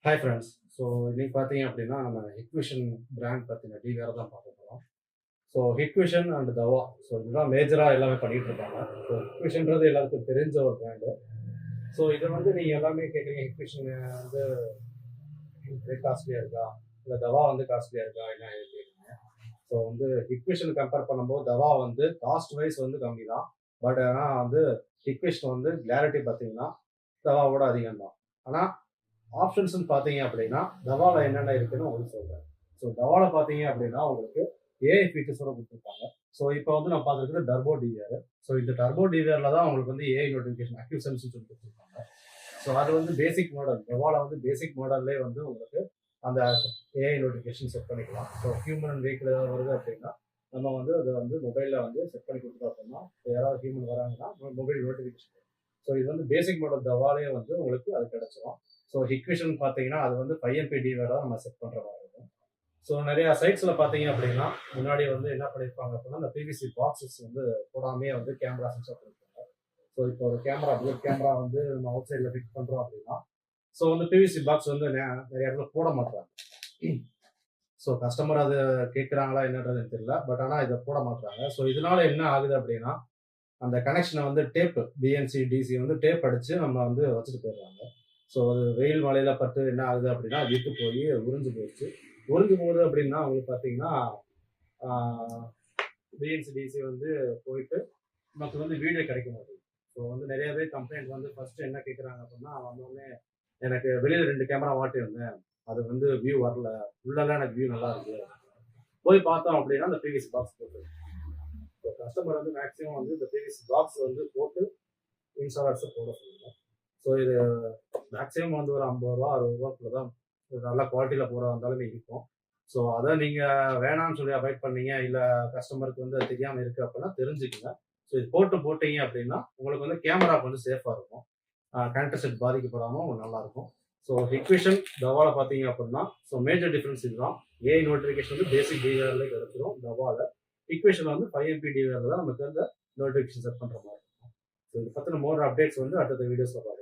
Hi friends. So இன்னைக்கு பார்த்தீங்க அப்படின்னா நம்ம ஹிக்விஷன் பிராண்ட் பற்றின டிவிஆர் தான் பார்க்க போகிறோம். ஸோ ஹிக்விஷன் அண்ட் தவா, ஸோ இதுதான் மேஜராக எல்லாமே பண்ணிட்டு இருக்காங்க. ஸோ ஹிக்விஷன்றது எல்லாருக்கும் தெரிஞ்ச ஒரு பிராண்டு. ஸோ இதை வந்து நீங்கள் எல்லாமே கேட்குறீங்க, ஹிக்விஷன் வந்து காஸ்ட்லியாக இருக்கா, இல்லை தவா வந்து காஸ்ட்லியாக இருக்கா என்ன கேட்குறீங்க. ஸோ வந்து ஹிக்விஷன் கம்பேர் பண்ணும்போது தவா வந்து காஸ்ட் வைஸ் வந்து கம்மி தான். பட் ஆனால் வந்து ஹிக்விஷன் வந்து கிளாரிட்டி பார்த்தீங்கன்னா தவாவோட அதிகம் தான். ஆனால் ஆப்ஷன்ஸ்னு பார்த்தீங்க அப்படின்னா தவாவில் என்னென்ன இருக்குன்னு உங்களுக்கு சொல்கிறேன். ஸோ தவாவில் பார்த்தீங்க அப்படின்னா உங்களுக்கு ஏஐ ஃபீச்சர்ஸோட கொடுத்துருக்காங்க. ஸோ இப்போ வந்து நான் பார்த்துருக்குறது டர்போ டிவிஆர். ஸோ இந்த டர்போ டிவிஆரில் தான் உங்களுக்கு வந்து ஏஐ நோட்டிஃபிகேஷன் அக்யூசன்ஸ் சொல்லி கொடுத்துருக்காங்க. ஸோ அது வந்து பேசிக் மாடல், தவாவில் வந்து பேசிக் மாடல்லே வந்து உங்களுக்கு அந்த ஏஐ நோட்டிஃபிகேஷன் செட் பண்ணிக்கலாம். ஸோ ஹியூமன் வெஹிக்கிள் ஏதாவது வருது அப்படின்னா நம்ம வந்து அதை வந்து மொபைலில் வந்து செட் பண்ணி கொடுத்தோம் அப்படின்னா யாராவது ஹியூமன் வராங்கன்னா மொபைல் நோட்டிஃபிகேஷன். ஸோ இது வந்து பேசிக் மாடல் தவாலே வந்து உங்களுக்கு அது கிடைச்சிடும். ஸோ ஹிக்விஷன் பார்த்தீங்கன்னா அது வந்து 5MP டிவிஆர் தான் நம்ம செட் பண்ணுற மாதிரி இருக்கும். ஸோ நிறைய சைட்ஸில் பார்த்தீங்க அப்படின்னா முன்னாடி வந்து என்ன பண்ணியிருப்பாங்க அப்படின்னா அந்த பிவிசி பாக்ஸஸ் வந்து போடாமே வந்து கேமரா சென்சார் பண்ணியிருப்பாங்க. ஸோ இப்போ ஒரு கேமரா புல்லட் கேமரா வந்து நம்ம அவுட் சைடில் ஃபிக்ஸ் பண்ணுறோம் அப்படின்னா ஸோ வந்து பிவிசி பாக்ஸ் வந்து நிறைய இடத்துல போட மாட்டாங்க. ஸோ கஸ்டமர் அது கேட்குறாங்களா என்னன்றது தெரியல, பட் ஆனால் இதை போட மாட்டாங்க. ஸோ இதனால என்ன ஆகுது அப்படின்னா அந்த கனெக்ஷனை வந்து டேப் பிஎன்சி டிசி வந்து டேப் அடித்து நம்ம வந்து வச்சுட்டு போயிடுறாங்க. ஸோ அது வெயில் மழையில் பட்டு என்ன ஆகுது அப்படின்னா விட்டு போய் உறிஞ்சு போயிடுச்சு. உறிஞ்சு போகுது அப்படின்னா உங்களுக்கு பார்த்தீங்கன்னா பிஎன்சி டிசி வந்து போயிட்டு நமக்கு வந்து வீடியோ கிடைக்க மாட்டேங்குது. ஸோ வந்து நிறைய பேர் கம்ப்ளைண்ட் வந்து ஃபர்ஸ்ட் என்ன கேட்குறாங்க அப்படின்னா வந்தோடனே எனக்கு வெளியில் 2 கேமரா மாட்டியிருந்தேன், அது வந்து வியூ வரல, உள்ளெல்லாம் எனக்கு வியூ நல்லா இருக்கு, போய் பார்த்தோம் அப்படின்னா அந்த பிவிசி பாக்ஸ் போட்டு. ஸோ கஸ்டமர் வந்து மேக்ஸிமம் வந்து இந்த பிவிசி பாக்ஸ் வந்து போட்டு இன்ஸ்டாலர்ஸை போட சொல்லுங்க. ஸோ இது மேக்ஸிமம் வந்து ஒரு 50 ரூபா 60 ரூபாக்குள்ள தான் ஒரு நல்ல குவாலிட்டியில் போகிறதா இருந்தாலுமே இருக்கும். ஸோ அதை நீங்கள் வேணாம்னு சொல்லி அவாய்ட் பண்ணீங்க, இல்லை கஸ்டமருக்கு வந்து அது தெரியாமல் இருக்குது அப்படின்னா தெரிஞ்சுக்கங்க. ஸோ இது போட்டீங்க அப்படின்னா உங்களுக்கு வந்து கேமராவுக்கு வந்து சேஃபாக இருக்கும், கனெக்டர் செட் பாதிக்கப்படாமல் உங்களுக்கு நல்லாயிருக்கும். ஸோ ஹிக்விஷன் தவாவில் பார்த்தீங்க அப்படின்னா ஸோ மேஜர் டிஃப்ரென்ஸ் இதுதான். ஏஐ நோட்டிஃபிகேஷன் வந்து பேசிக் டிவிஆர்ல கிடைச்சிடும் தவாவில். ஹிக்விஷன் வந்து 5MP டிவிஆர்ல தான் நமக்கு அந்த நோட்டிஃபிகேஷன் செட் பண்ணுற மாதிரி இருக்கும். ஸோ இதை பற்றின மோர் அப்டேட்ஸ் வந்து அடுத்த வீடியோஸில் பார்க்கலாம்.